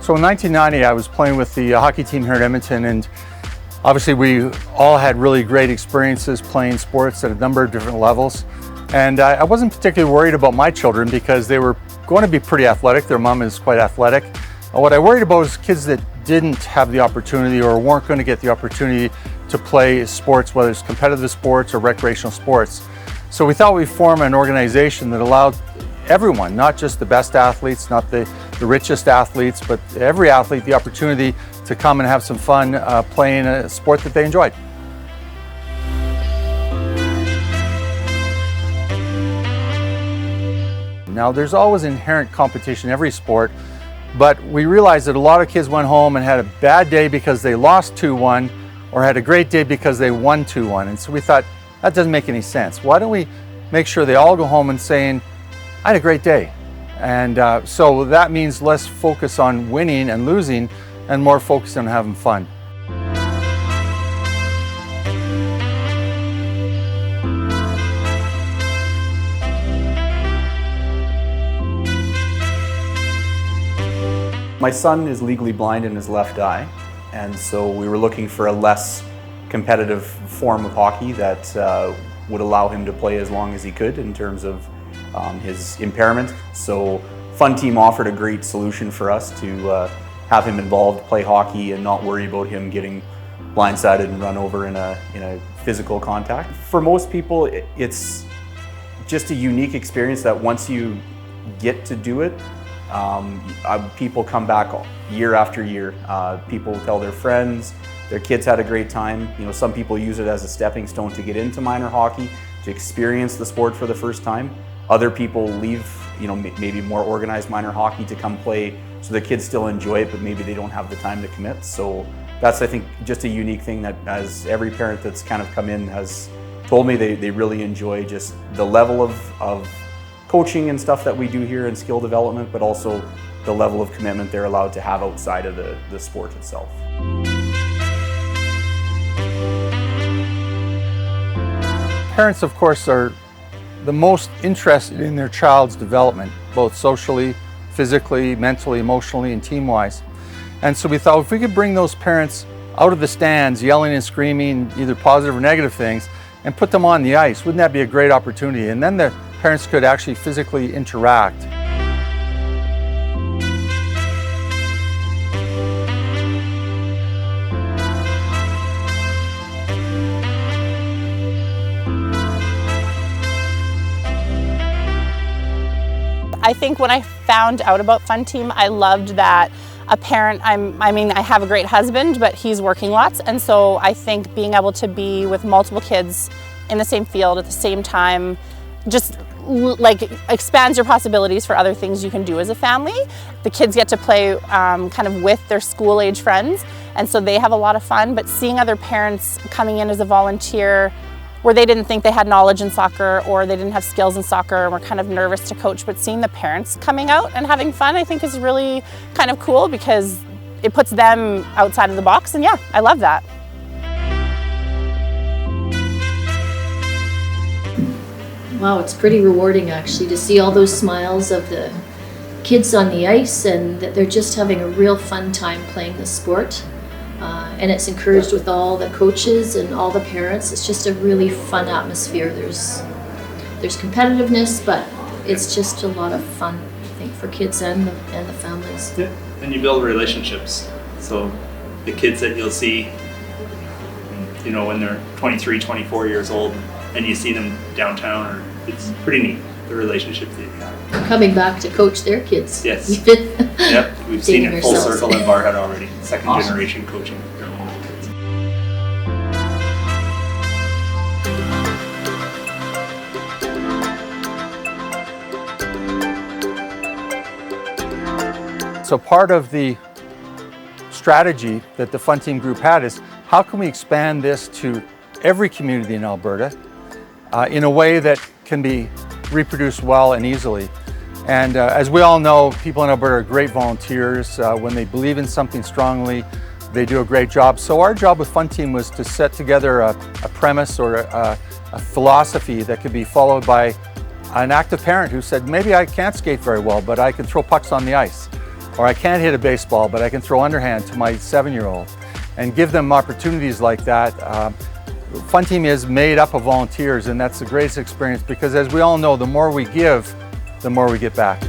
So in 1990, I was playing with the hockey team here at Edmonton, and obviously we all had really great experiences playing sports at a number of different levels. And I wasn't particularly worried about my children because they were going to be pretty athletic. Their mom is quite athletic. What I worried about was kids that didn't have the opportunity or weren't going to get the opportunity to play sports, whether it's competitive sports or recreational sports. So we thought we'd form an organization that allowed everyone, not just the best athletes, not the richest athletes, but every athlete the opportunity to come and have some fun playing a sport that they enjoyed. Now, there's always inherent competition in every sport, but we realized that a lot of kids went home and had a bad day because they lost 2-1 or had a great day because they won 2-1. And so we thought, that doesn't make any sense. Why don't we make sure they all go home and saying, I had a great day. And so that means less focus on winning and losing and more focus on having fun. My son is legally blind in his left eye, and so we were looking for a less competitive form of hockey that would allow him to play as long as he could in terms of his impairment. So FunTeam offered a great solution for us to have him involved, play hockey, and not worry about him getting blindsided and run over in a physical contact. For most people, it's just a unique experience that once you get to do it, people come back year after year. People tell their friends, their kids had a great time. You know, some people use it as a stepping stone to get into minor hockey, to experience the sport for the first time. Other people leave, you know, maybe more organized minor hockey to come play so the kids still enjoy it, but maybe they don't have the time to commit. So that's, I think, just a unique thing that, as every parent that's kind of come in has told me, they really enjoy just the level of coaching and stuff that we do here and skill development, but also the level of commitment they're allowed to have outside of the sport itself. Parents, of course, are the most interested in their child's development, both socially, physically, mentally, emotionally, and team-wise. And so we thought if we could bring those parents out of the stands yelling and screaming either positive or negative things and put them on the ice, wouldn't that be a great opportunity? And then the parents could actually physically interact. I think when I found out about FunTeam, I loved that a parent, I have a great husband, but he's working lots. And so I think being able to be with multiple kids in the same field at the same time just like expands your possibilities for other things you can do as a family. The kids get to play kind of with their school age friends, and so they have a lot of fun, but seeing other parents coming in as a volunteer where they didn't think they had knowledge in soccer or they didn't have skills in soccer and were kind of nervous to coach, but seeing the parents coming out and having fun, I think is really kind of cool because it puts them outside of the box, and yeah, I love that. Wow, it's pretty rewarding actually to see all those smiles of the kids on the ice and that they're just having a real fun time playing the sport. And it's encouraged with all the coaches and all the parents. It's just a really fun atmosphere. There's competitiveness, but it's just a lot of fun, I think, for kids and the families. Yeah, and you build relationships. So the kids that you'll see, you know, when they're 23, 24 years old, and you see them downtown, it's pretty neat, the relationships that you have. They're coming back to coach their kids. Yes. Yep, we've seen it full circle in Barhead already. Second generation coaching their own kids. So part of the strategy that the FunTeam group had is how can we expand this to every community in Alberta in a way that can be reproduced well and easily. And as we all know, people in Alberta are great volunteers. When they believe in something strongly, they do a great job. So our job with FunTeam was to set together a premise or a philosophy that could be followed by an active parent who said, maybe I can't skate very well, but I can throw pucks on the ice. or I can't hit a baseball, but I can throw underhand to my 7-year-old and give them opportunities like that. FunTeam is made up of volunteers, and that's the greatest experience because, as we all know, the more we give, the more we get back.